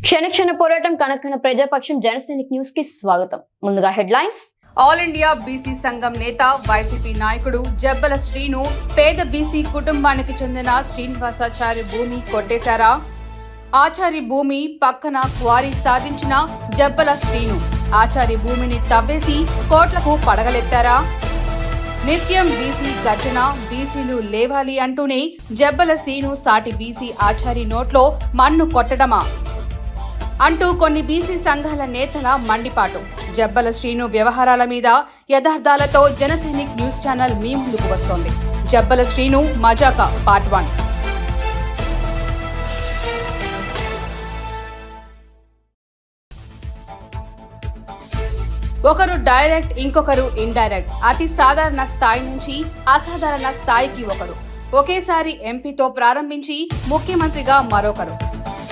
క్షణ పోరాటం కనకన ప్రజాపక్షం జనసైనిక్ న్యూస్ కి స్వాగతం. ముందుగా హెడ్లైన్స్. ఆల్ ఇండియా బీసీ సంఘం నేత వైసీపీ నాయకుడు జబ్బల శ్రీను పేద బీసీ కుటుంబానికి చెందిన శ్రీనివాసాచారి భూమి కొట్టేశారా? ఆచారి భూమి పక్కన క్వారీ సాధించిన జబ్బల శ్రీను ఆచారి భూమిని తవ్వేసి కోట్లకు పడగలెత్తారా? నిత్యం బీసీ గర్జన, బీసీలు లేవాలి అంటూనే జబ్బల శ్రీను సాటి బీసీ ఆచారి నోట్లో మన్ను కొట్టడమా అంటూ కొన్ని బీసీ సంఘాల నేతల మండిపాటు. జబ్బల శ్రీను వ్యవహారాల మీద యథార్థాలతో జనసైనిక్ న్యూస్ ఛానల్ మీ ముందుకు వస్తోంది. జబ్బల శ్రీను మజాక పార్ట్ 1. ఒకరు డైరెక్ట్, ఇంకొకరు ఇండైరెక్ట్. అతి సాధారణ స్థాయి నుంచి అసాధారణ స్థాయికి ఒకరు. ఒకేసారి ఎంపీతో ప్రారంభించి ముఖ్యమంత్రిగా మరొకరు.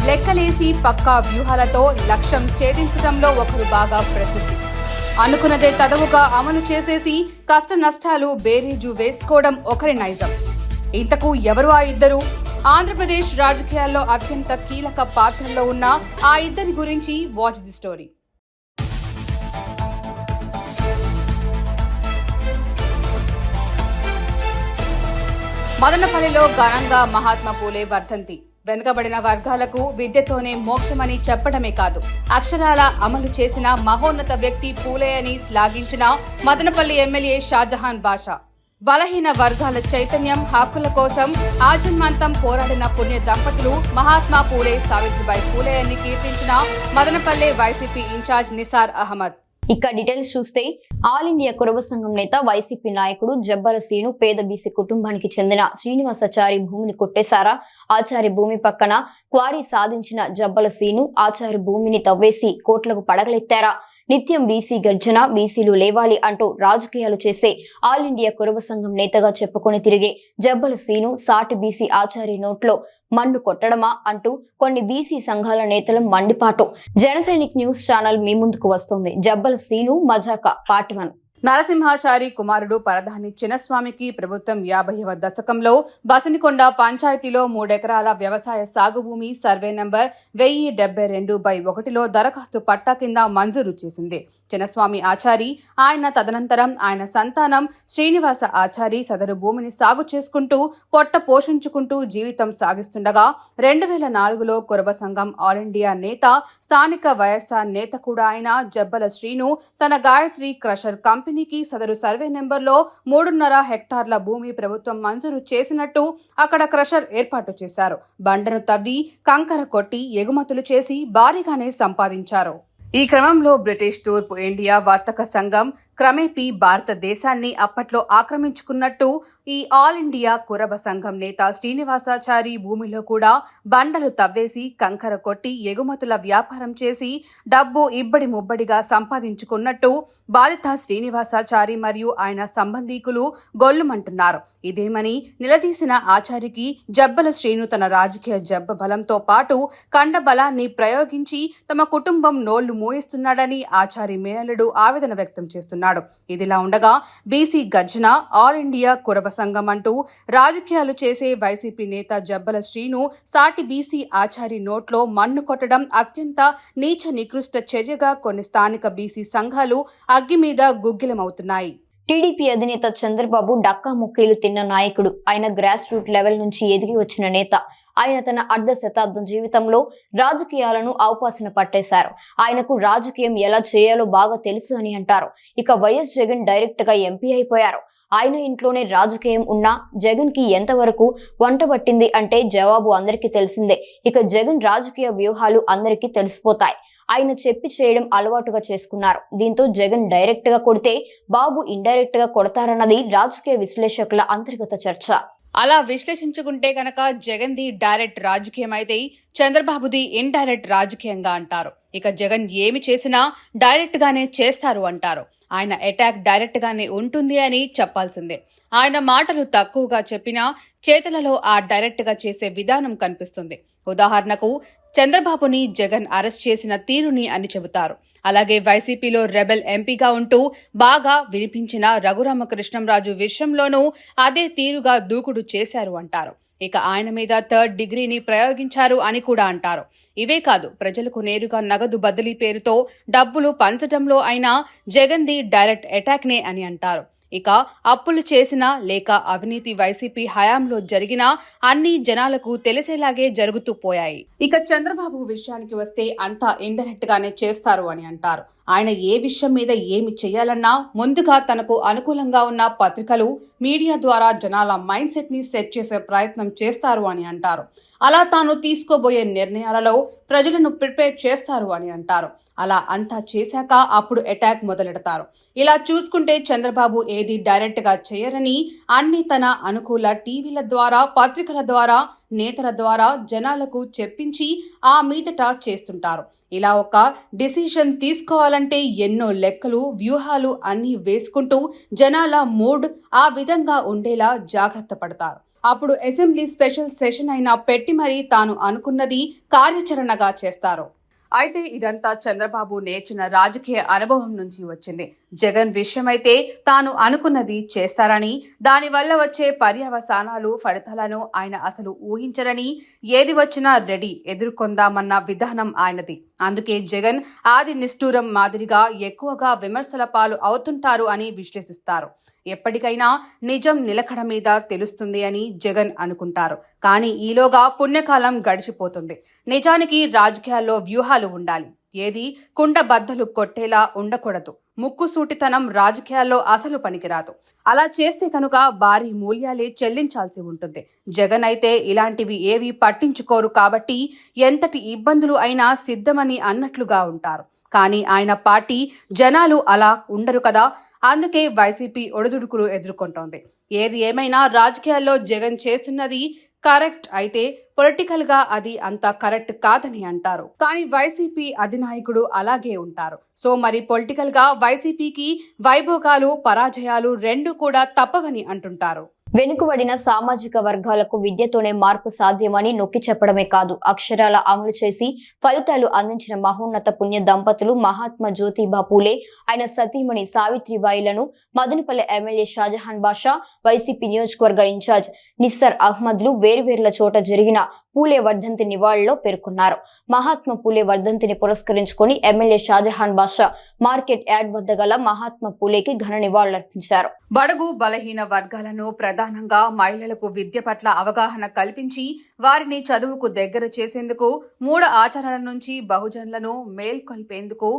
లెక్కలేసి పక్కా వ్యూహాలతో లక్ష్యం ఛేదించడంలో ఒకరు బాగా ప్రసిద్ధి. అనుకున్నదే తదవుగా అమలు చేసేసి కష్ట నష్టాలు బేరీజు వేసుకోవడం ఒకరి నైజం. ఇంతకు ఎవరు ఆ ఇద్దరు? ఆంధ్రప్రదేశ్ రాజకీయాల్లో అత్యంత కీలక పాత్రలో ఉన్న ఆ ఇద్దరి గురించి వాచ్ ది స్టోరీ. మదనపల్లిలో ఘనంగా మహాత్మా పూలే వర్ధంతి. వెనుకబడిన వర్గాలకు విద్యతోనే మోక్షమని చెప్పడమే కాదు, అక్షరాల అమలు చేసిన మహోన్నత వ్యక్తి పూలే అని శ్లాఘించిన మదనపల్లి ఎమ్మెల్యే షాజహాన్ బాషా. బలహీన వర్గాల చైతన్యం, హక్కుల కోసం ఆజన్మాంతం పోరాడిన పుణ్య దంపతులు మహాత్మా పూలే, సావిత్రిబాయి పూలే అని కీర్తించిన మదనపల్లి వైసీపీ ఇన్ఛార్జ్ నిసార్ అహ్మద్. ఇక డీటెయిల్స్ చూస్తే, ఆల్ ఇండియా కురవ సంఘం నేత వైసీపీ నాయకుడు జబ్బల శ్రీను పేద బీసీ కుటుంబానికి చెందిన శ్రీనివాసాచారి భూమిని కొట్టేశారా? ఆచారి భూమి పక్కన క్వారీ సాధించిన జబ్బల శ్రీను ఆచారి భూమిని తవ్వేసి కోట్లకు పడగలెత్తారా? నిత్యం బీసీ గర్జన, బీసీలు లేవాలి అంటూ రాజకీయాలు చేసే ఆల్ ఇండియా కురవ సంఘం నేతగా చెప్పుకొని తిరిగే జబ్బల శ్రీను సాటి బీసీ ఆచారి నోట్లో మన్ను కొట్టడమా అంటూ కొన్ని బీసీ సంఘాల నేతల మండిపాటు. జనసైనిక్ న్యూస్ ఛానల్ మీ ముందుకు వస్తోంది. జబ్బల శ్రీను మజాక పార్ట్ 1. నరసింహాచారి కుమారుడు పరధాని చిన్నస్వామికి ప్రభుత్వం 50వ దశకంలో బసనికొండ పంచాయతీలో 3 ఎకరాల వ్యవసాయ సాగు భూమి సర్వే నంబర్ 1072/1లో దరఖాస్తు పట్టా కింద మంజూరు చేసింది. చిన్నస్వామి ఆచారి, ఆయన తదనంతరం ఆయన సంతానం శ్రీనివాస ఆచారి సదరు భూమిని సాగు చేసుకుంటూ పొట్ట పోషించుకుంటూ జీవితం సాగిస్తుండగా 2004లో కురబ సంఘం ఆల్ ఇండియా నేత, స్థానిక వైఎస్ఆర్ నేత కూడా అయిన జబ్బల శ్రీను తన గాయత్రి క్రషర్ కంపెనీకి సదరు సర్వే నెంబర్లో 3.5 హెక్టార్ల భూమి ప్రభుత్వం మంజూరు చేసినట్టు అక్కడ క్రషర్ ఏర్పాటు చేశారు. బండను తవ్వి కంకర కొట్టి ఎగుమతులు చేసి భారీగానే సంపాదించారు. ఈ క్రమంలో బ్రిటిష్ తూర్పు ఇండియా వర్తక సంఘం క్రమేపీ భారతదేశాన్ని అప్పట్లో ఆక్రమించుకున్నట్టు ఈ ఆల్ ఇండియా కురబ సంఘం నేత శ్రీనివాసాచారి భూమిలో కూడా బండలు తవ్వేసి కంకర కొట్టి ఎగుమతుల వ్యాపారం చేసి డబ్బు ఇబ్బడి ముబ్బడిగా సంపాదించుకున్నట్టు బాధిత శ్రీనివాసాచారి మరియు ఆయన సంబంధీకులు గొల్లుమంటున్నారు. ఇదేమని నిలదీసిన ఆచారికి జబ్బల శ్రీను తన రాజకీయ జబ్బ బలంతో పాటు కండ బలాన్ని ప్రయోగించి తమ కుటుంబం నోళ్లు మూయిస్తున్నాడని ఆచారి మేనలుడు ఆవేదన వ్యక్తం చేస్తున్నారు. ఇదిలా ఉండగా బీసీ గర్జన, ఆల్ ఇండియా కురబ సంఘం అంటూ రాజకీయాలు చేసే వైసీపీ నేత జబ్బల శ్రీను సాటి బీసీ ఆచారి నోట్లో మన్ను కొట్టడం అత్యంత నీచ నికృష్ట చర్యగా కొన్ని స్థానిక బీసీ సంఘాలు అగ్గి మీద గుగ్గిలమవుతున్నాయి. టీడీపీ అధినేత చంద్రబాబు డక్కా ముక్కీలు తిన్న నాయకుడు. ఆయన గ్రాస్ రూట్ లెవెల్ నుంచి ఎదిగి వచ్చిన నేత. ఆయన తన అర్ధ శతాబ్దం జీవితంలో రాజకీయాలను అవపాసన పట్టేశారు. ఆయనకు రాజకీయం ఎలా చేయాలో బాగా తెలుసు అని అంటారు. ఇక వైఎస్ జగన్ డైరెక్ట్ గా ఎంపీ అయిపోయారు. ఆయన ఇంట్లోనే రాజకీయం ఉన్నా జగన్ కి ఎంతవరకు వంట పట్టింది అంటే జవాబు అందరికీ తెలిసిందే. ఇక జగన్ రాజకీయ వ్యూహాలు అందరికీ తెలిసిపోతాయి. ఆయన చెప్పి చేయడం అలవాటుగా చేసుకున్నారు. దీంతో జగన్ డైరెక్ట్ గా కొడితే బాబు ఇండైరెక్ట్ గా కొడతారన్నది రాజకీయ విశ్లేషకుల అంతర్గత చర్చ. అలా విశ్లేషించుకుంటే కనుక జగన్ది డైరెక్ట్ రాజకీయం అయితే చంద్రబాబుది ఇండైరెక్ట్ రాజకీయంగా అంటారు. ఇక జగన్ ఏమి చేసినా డైరెక్ట్ గానే చేస్తారు అంటారు. ఆయన అటాక్ డైరెక్ట్ గానే ఉంటుంది అని చెప్పాల్సిందే. ఆయన మాటలు తక్కువగా చెప్పినా చేతలలో ఆ డైరెక్ట్ గా చేసే విధానం కనిపిస్తుంది. ఉదాహరణకు చంద్రబాబుని జగన్ అరెస్ట్ చేసిన తీరుని అని చెబుతారు. అలాగే వైసీపీలో రెబెల్ ఎంపీగా ఉంటూ బాగా వినిపించిన రఘురామకృష్ణంరాజు విషయంలోనూ అదే తీరుగా దూకుడు చేశారు అంటారు. ఇక ఆయన మీద 3rd డిగ్రీని ప్రయోగించారు అని కూడా అంటారు. ఇవే కాదు, ప్రజలకు నేరుగా నగదు బదిలీ పేరుతో డబ్బులు పంచడంలో అయినా జగన్ది డైరెక్ట్ అటాక్నే అని అంటారు. ఇక అప్పులు చేసినా లేక అవినీతి వైసీపీ హయాంలో జరిగినా అన్ని జనాలకు తెలిసేలాగే జరుగుతూ పోయాయి. ఇక చంద్రబాబు విషయానికి వస్తే అంతా ఇండైరెక్ట్ గానే చేస్తారు అని అంటారు. ఆయన ఏ విషయం మీద ఏమి చేయాలన్నా ముందుగా తనకు అనుకూలంగా ఉన్న పత్రికలు, మీడియా ద్వారా జనాల మైండ్ సెట్ ని సెట్ చేసే ప్రయత్నం చేస్తారు అని అంటారు. అలా తాను తీసుకోబోయే నిర్ణయాలలో ప్రజలను ప్రిపేర్ చేస్తారు అని అంటారు. అలా అంతా చేశాక అప్పుడు అటాక్ మొదలెడతారు. ఇలా చూసుకుంటే చంద్రబాబు ఏది డైరెక్ట్ గా చేయరని, అన్ని తన అనుకూల టీవీల ద్వారా, పత్రికల ద్వారా, నేతల ద్వారా జనాలకు చెప్పించి ఆ మీదట చేస్తుంటారు. ఇలా ఒక డిసిషన్ తీసుకోవాలంటే ఎన్నో లెక్కలు, వ్యూహాలు అన్నీ వేసుకుంటూ జనాల మూడ్ ఆ విధంగా ఉండేలా జాగ్రత్త పడతారు. అప్పుడు అసెంబ్లీ స్పెషల్ సెషన్ అయినా పెట్టి మరీ తాను అనుకున్నది కార్యాచరణగా చేస్తారు. అయితే ఇదంతా చంద్రబాబు నేర్చిన రాజకీయ అనుభవం నుంచి వచ్చింది. జగన్ విషయమైతే తాను అనుకున్నది చేస్తారని, దానివల్ల వచ్చే పర్యవసానాలు, ఫలితాలను ఆయన అసలు ఊహించరని, ఏది వచ్చినా రెడీ ఎదుర్కొందామన్న విధానం ఆయనది. అందుకే జగన్ ఆది నిష్ఠూరం మాదిరిగా ఎక్కువగా విమర్శల పాలు అవుతుంటారు అని విశ్లేషిస్తారు. ఎప్పటికైనా నిజం నిలకడ మీద తెలుస్తుంది అని జగన్ అనుకుంటారు. కానీ ఈలోగా పుణ్యకాలం గడిచిపోతుంది. నిజానికి రాజకీయాల్లో వ్యూహాలు ఉండాలి. ఏది కుండబద్దలు కొట్టేలా ఉండకూడదు. ముక్కుసూటితనం రాజకీయాల్లో అసలు పనికిరాదు. అలా చేస్తే కనుక భారీ మూల్యాలే చెల్లించాల్సి ఉంటుంది. జగన్ అయితే ఇలాంటివి ఏవి పట్టించుకోరు కాబట్టి ఎంతటి ఇబ్బందులు అయినా సిద్ధమని అన్నట్లుగా ఉంటారు. కానీ ఆయన పార్టీ జనాలు అలా ఉండరు కదా. అందుకే వైసీపీ ఒడిదుడుకులు ఎదుర్కొంటోంది. ఏది ఏమైనా రాజకీయాల్లో జగన్ చేస్తున్నది కరెక్ట్ అయితే పొలిటికల్ గా అది అంత కరెక్ట్ కాదని అంటారు. కానీ వైసీపీ అధినాయకుడు అలాగే ఉంటారు. సో మరి పొలిటికల్ గా వైసీపీకి వైభోగాలు, పరాజయాలు రెండు కూడా తప్పవని అంటుంటారు. వెనుకబడిన సామాజిక వర్గాలకు విద్యతోనే మార్పు సాధ్యమని నొక్కి చెప్పడమే కాదు, అక్షరాల అమలు చేసి ఫలితాలు అందించిన మహోన్నత పుణ్య దంపతులు మహాత్మా జ్యోతిబా పూలే, ఆయన సతీమణి సావిత్రిబాయిలను మదనపల్లె ఎమ్మెల్యే షాజహాన్ బాషా, వైసీపీ నియోజకవర్గ ఇన్ఛార్జ్ నిస్సర్ అహ్మద్లు వేర్వేర్ల చోట జరిగిన పూలే వర్ధంతి నివాళిలో పేర్కొన్నారు. మహాత్మా పూలే వర్ధంతిని పురస్కరించుకొని ఎమ్మెల్యే షాజహాన్ బాషా మార్కెట్ యార్డ్ వద్ద గల మహాత్మా పూలేకి ఘన నివాళులర్పించారు. బడుగు బలహీన వర్గాలను, ప్రధానంగా మహిళలకు విద్య పట్ల అవగాహన కల్పించి వారిని చదువుకు దగ్గర చేసేందుకు, మూఢ ఆచారాల నుంచి బహుజనులను మేల్కొల్పేందుకు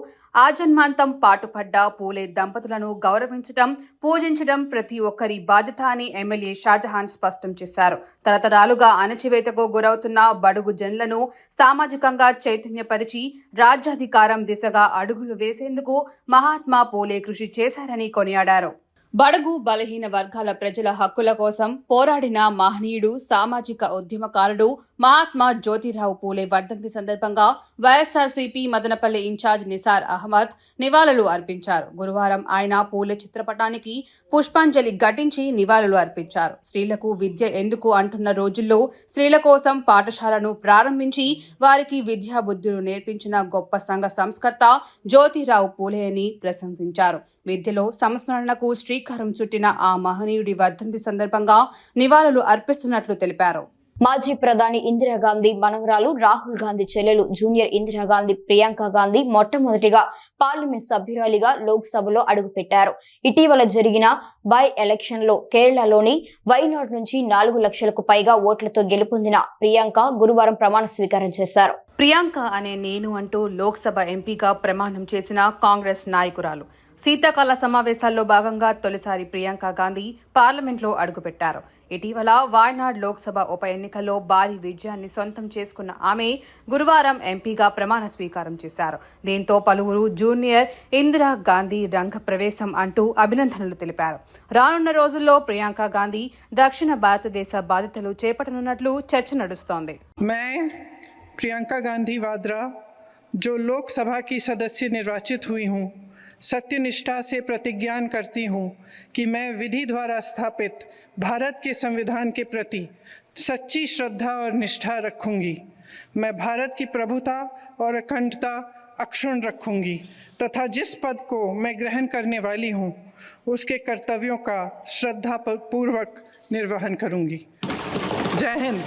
ఆజన్మాంతం పాటుపడ్డ పూలే దంపతులను గౌరవించడం, పూజించడం ప్రతి ఒక్కరి బాధ్యత అని ఎమ్మెల్యే షాజహాన్ స్పష్టం చేశారు. తరతరాలుగా అణచివేతకు గురవుతున్న బడుగు జనులను సామాజికంగా చైతన్యపరిచి రాజ్యాధికారం దిశగా అడుగులు వేసేందుకు మహాత్మా పూలే కృషి చేశారని కొనియాడారు. బడుగు బలహీన వర్గాల ప్రజల హక్కుల కోసం పోరాడిన మహనీయుడు, సామాజిక ఉద్యమకారుడు మహాత్మా జ్యోతిరావు పూలే వర్ధంతి సందర్భంగా వైఎస్ఆర్సీపీ మదనపల్లి ఇన్ఛార్జ్ నిసార్ అహ్మద్ నివాళులు అర్పించారు. గురువారం ఆయన పూలే చిత్రపటానికి పుష్పాంజలి ఘటించి నివాళులు అర్పించారు. స్త్రీలకు విద్య ఎందుకు అంటున్న రోజుల్లో స్త్రీల కోసం పాఠశాలను ప్రారంభించి వారికి విద్యా బుద్ధులు నేర్పించిన గొప్ప సంఘ సంస్కర్త జ్యోతిరావు పూలే అని ప్రశంసించారు. విద్యలో సంస్మరణకు శ్రీకారం చుట్టిన ఆ మహనీయుడి వర్ధంతి సందర్భంగా నివాళులు అర్పిస్తున్నట్లు తెలిపారు. మాజీ ప్రధాని ఇందిరాగాంధీ మనవరాలు రాహుల్ గాంధీ చెల్లెలు జూనియర్ ఇందిరాగాంధీ ప్రియాంక గాంధీ మొట్టమొదటిగా పార్లమెంట్ సభ్యురాలిగా లోక్సభలో అడుగుపెట్టారు. ఇటీవల జరిగిన బై ఎలక్షన్ లో కేరళలోని వైనాడ్ నుంచి 4 లక్షలకు పైగా ఓట్లతో గెలుపొందిన ప్రియాంక గురువారం ప్రమాణ స్వీకారం చేశారు. ప్రియాంక అనే నేను అంటూ లోక్సభ ఎంపీగా ప్రమాణం చేసిన కాంగ్రెస్ నాయకురాలు. శీతాకాల సమావేశాల్లో భాగంగా తొలిసారి ప్రియాంక గాంధీ పార్లమెంట్లో అడుగుపెట్టారు. ఇటీవల వాయనాడ్ లోక్సభ ఉప ఎన్నికల్లో భారీ విజయాన్ని సొంతం చేసుకున్న ఆమె గురువారం ఎంపీగా ప్రమాణ స్వీకారం చేశారు. దీంతో పలువురు జూనియర్ ఇందిరా గాంధీ రంగ ప్రవేశం అంటూ అభినందనలు తెలిపారు. రానున్న రోజుల్లో ప్రియాంక గాంధీ దక్షిణ భారతదేశ బాధ్యతలు చేపట్టనున్నట్లు చర్చ నడుస్తోంది. प्रियंका गांधी वाड्रा जो लोकसभा की सदस्य निर्वाचित हुई हूँ, सत्यनिष्ठा से प्रतिज्ञान करती हूँ कि मैं विधि द्वारा स्थापित भारत के संविधान के प्रति सच्ची श्रद्धा और निष्ठा रखूँगी। मैं भारत की प्रभुता और अखंडता अक्षुण्ण रखूँगी तथा जिस पद को मैं ग्रहण करने वाली हूँ उसके कर्तव्यों का श्रद्धापूर्वक निर्वहन करूँगी। जय हिंद।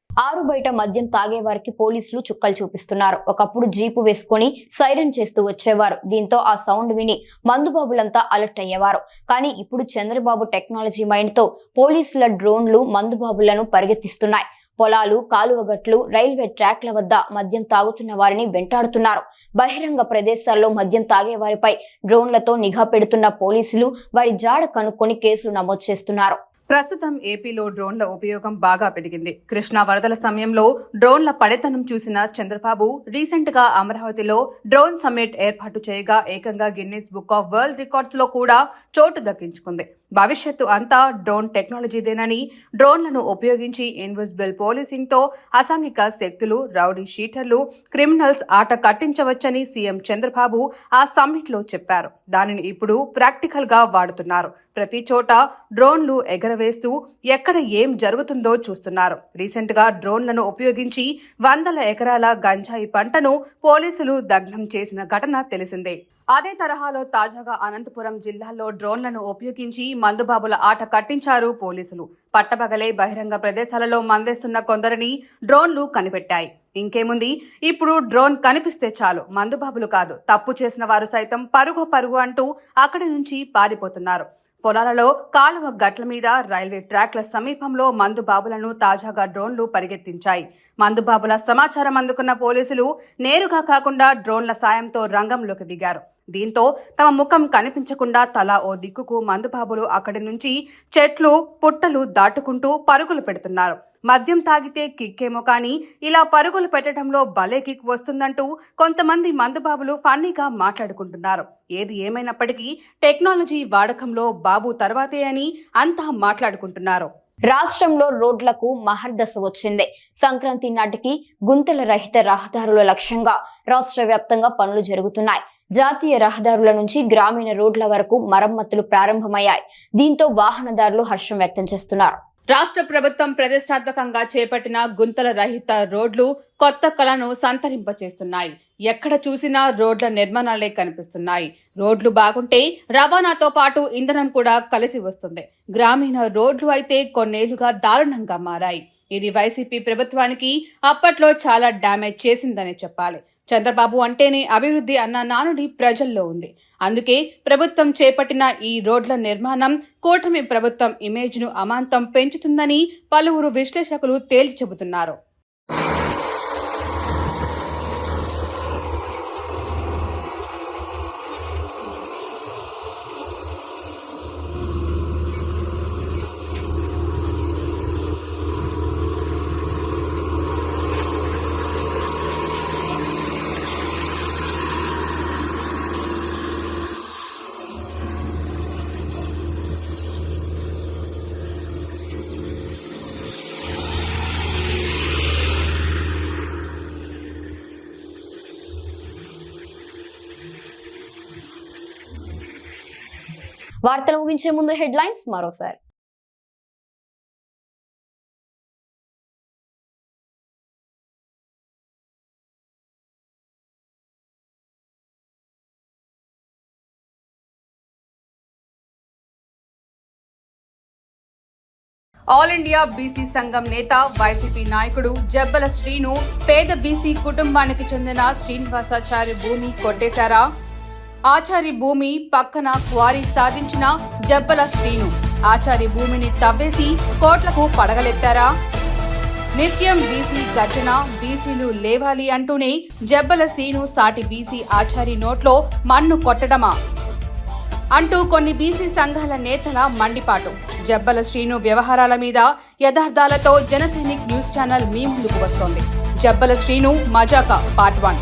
ఆరు బయట మద్యం తాగే వారికి పోలీసులు చుక్కలు చూపిస్తున్నారు. ఒకప్పుడు జీపు వేసుకుని సైరన్ చేస్తూ వచ్చేవారు. దీంతో ఆ సౌండ్ విని మందుబాబులంతా అలర్ట్ అయ్యేవారు. కానీ ఇప్పుడు చంద్రబాబు టెక్నాలజీ మైండ్ తో పోలీసుల డ్రోన్లు మందుబాబులను పరిగెత్తిస్తున్నాయి. పొలాలు, కాలువగట్లు, రైల్వే ట్రాక్ల వద్ద మద్యం తాగుతున్న వారిని వెంటాడుతున్నారు. బహిరంగ ప్రదేశాల్లో మద్యం తాగే వారిపై డ్రోన్లతో నిఘా పెడుతున్న పోలీసులు వారి జాడ కనుక్కొని కేసులు నమోదు చేస్తున్నారు. ప్రస్తుతం ఏపీలో డ్రోన్ల ఉపయోగం బాగా పెరిగింది. కృష్ణా వరదల సమయంలో డ్రోన్ల పనితనం చూసిన చంద్రబాబు రీసెంట్ గా అమరావతిలో డ్రోన్ సమ్మిట్ ఏర్పాటు చేయగా ఏకంగా Guinness book of world records లో కూడా చోటు దక్కించుకుంది. భవిష్యత్తు అంతా డ్రోన్ టెక్నాలజీదేనని, డ్రోన్లను ఉపయోగించి ఇన్విజిబుల్ పోలీసింగ్ తో అసాంఘిక శక్తులు, రౌడీ షీటర్లు, క్రిమినల్స్ ఆట కట్టించవచ్చని సీఎం చంద్రబాబు ఆ సమ్మిట్ లో చెప్పారు. దానిని ఇప్పుడు ప్రాక్టికల్ గా వాడుతున్నారు. ప్రతి చోట డ్రోన్లు ఎగరవేస్తూ ఎక్కడ ఏం జరుగుతుందో చూస్తున్నారు. రీసెంట్ గా డ్రోన్లను ఉపయోగించి 100 ఎకరాల గంజాయి పంటను పోలీసులు దగ్ధం చేసిన ఘటన తెలిసిందే. అదే తరహాలో తాజాగా అనంతపురం జిల్లాలో డ్రోన్లను ఉపయోగించి మందుబాబుల ఆట కట్టించారు పోలీసులు. పట్టపగలే బహిరంగ ప్రదేశాలలో మందేస్తున్న కొందరిని డ్రోన్లు కనిపెట్టాయి. ఇంకేముంది, ఇప్పుడు డ్రోన్ కనిపిస్తే చాలు, మందుబాబులు కాదు, తప్పు చేసిన వారు సైతం పరుగు అంటూ అక్కడి నుంచి పారిపోతున్నారు. పొలాలలో, కాలువ గట్ల మీద, రైల్వే ట్రాక్ల సమీపంలో మందుబాబులను తాజాగా డ్రోన్లు పరిగెత్తించాయి. మందుబాబుల సమాచారం అందుకున్న పోలీసులు నేరుగా కాకుండా డ్రోన్ల సాయంతో రంగంలోకి దిగారు. దీంతో తమ ముఖం కనిపించకుండా తలా ఓ దిక్కుకు మందుబాబులు అక్కడి నుంచి చెట్లు, పుట్టలు దాటుకుంటూ పరుగులు పెడుతున్నారు. మద్యం తాగితే కిక్కేమో కానీ ఇలా పరుగులు పెట్టడంలో భలే కిక్ వస్తుందంటూ కొంతమంది మందుబాబులు ఫన్నీగా మాట్లాడుకుంటున్నారు. ఏది ఏమైనప్పటికీ టెక్నాలజీ వాడకంలో బాబు తర్వాతే అని అంతా మాట్లాడుకుంటున్నారు. రాష్ట్రంలో రోడ్లకు మహర్దశ వచ్చింది. సంక్రాంతి నాటికి గుంతల రహిత రహదారుల లక్ష్యంగా రాష్ట్ర వ్యాప్తంగా పనులు జరుగుతున్నాయి. జాతీయ రహదారుల నుంచి గ్రామీణ రోడ్ల వరకు మరమ్మతులు ప్రారంభమయ్యాయి. దీంతో వాహనదారులు హర్షం వ్యక్తం చేస్తున్నారు. రాష్ట్ర ప్రభుత్వం ప్రతిష్టాత్మకంగా చేపట్టిన గుంతల రహిత రోడ్లు కొత్త కళను సంతరింపచేస్తున్నాయి. ఎక్కడ చూసినా రోడ్ల నిర్మాణాలే కనిపిస్తున్నాయి. రోడ్లు బాగుంటే రవాణాతో పాటు ఇంధనం కూడా కలిసి వస్తుంది. గ్రామీణ రోడ్లు అయితే కొన్నేళ్లుగా దారుణంగా మారాయి. ఇది వైసీపీ ప్రభుత్వానికి అప్పట్లో చాలా డ్యామేజ్ చేసిందనే చెప్పాలి. చంద్రబాబు అంటేనే అభివృద్ధి అన్న నానుడి ప్రజల్లో ఉంది. అందుకే ప్రభుత్వం చేపట్టిన ఈ రోడ్ల నిర్మాణం కూటమి ప్రభుత్వం ఇమేజ్ను అమాంతం పెంచుతుందని పలువురు విశ్లేషకులు తేల్చి చెబుతున్నారు. వార్తలు ముగించే ముందు హెడ్లైన్స్ మరోసారి. ఆల్ ఇండియా బీసీ సంఘం నేత, వైసీపీ నాయకుడు జబ్బల శ్రీను పేద బీసీ కుటుంబానికి చెందిన శ్రీనివాసాచారి భూమి కొట్టేశారా? ఆచారి భూమి పక్కన క్వారీ సాధించిన జబ్బల శ్రీను ఆచారి భూమిని తవ్వేసి కోట్లకు పడగలెత్తారా? నిత్యం బీసీ గర్జన, బీసీలు లేవాలి అంటూనే జబ్బల శ్రీను సాటి బీసీ ఆచారి నోట్లో మన్ను కొట్టడమా అంటూ కొన్ని బీసీ సంఘాల నేతల మండిపాటు. జబ్బల శ్రీను వ్యవహారాల మీద యథార్థాలతో జనసైనిక్ న్యూస్ ఛానల్ మీ ముందుకు వస్తోంది. జబ్బల శ్రీను మజాకా పార్ట్ 1.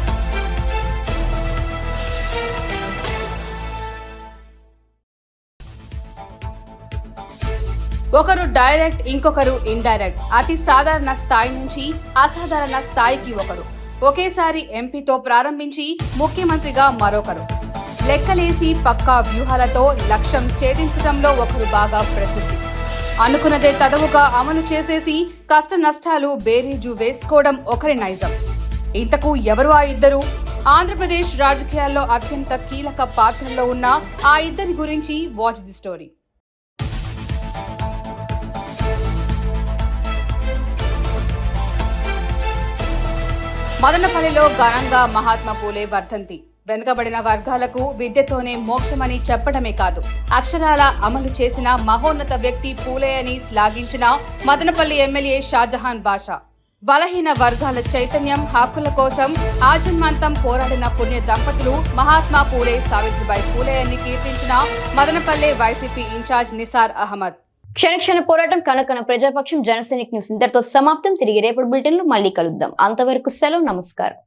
ఒకరు డైరెక్ట్, ఇంకొకరు ఇండైరెక్ట్. అతి సాధారణ స్థాయి నుంచి అసాధారణ స్థాయికి ఒకరు. ఒకేసారి ఎంపీతో ప్రారంభించి ముఖ్యమంత్రిగా మరొకరు. లెక్కలేసి పక్కా వ్యూహాలతో లక్ష్యం ఛేదించడంలో ఒకరు బాగా ప్రసిద్ధి. అనుకున్నదే తదవుగా అమలు చేసేసి కష్ట నష్టాలు బేరీజు వేసుకోవడం ఒకరి నైజం. ఇంతకు ఎవరు ఆ ఇద్దరు? ఆంధ్రప్రదేశ్ రాజకీయాల్లో అత్యంత కీలక పాత్రలో ఉన్న ఆ ఇద్దరి గురించి వాచ్ ది స్టోరీ. మదనపల్లిలో ఘనంగా మహాత్మా పూలే వర్ధంతి. వెనుకబడిన వర్గాలకు విద్యతోనే మోక్షమని చెప్పడమే కాదు, అక్షరాల అమలు చేసిన మహోన్నత వ్యక్తి పూలే అని శ్లాఘించిన మదనపల్లి ఎమ్మెల్యే షాజహాన్ బాషా. బలహీన వర్గాల చైతన్యం, హక్కుల కోసం ఆజన్మాంతం పోరాడిన పుణ్య దంపతులు మహాత్మా పూలే, సావిత్రిబాయి పూలే అని కీర్తించిన మదనపల్లె వైసీపీ ఇన్ఛార్జ్ నిసార్ అహ్మద్. క్షణ పోరాటం కనకన ప్రజాపక్షం జనసైనిక్ న్యూస్ ఇంతటితో సమాప్తం. తిరిగి రేపటి బులెటిన్ లో మళ్ళీ కలుద్దాం. అంతవరకు సెలవు, నమస్కారం.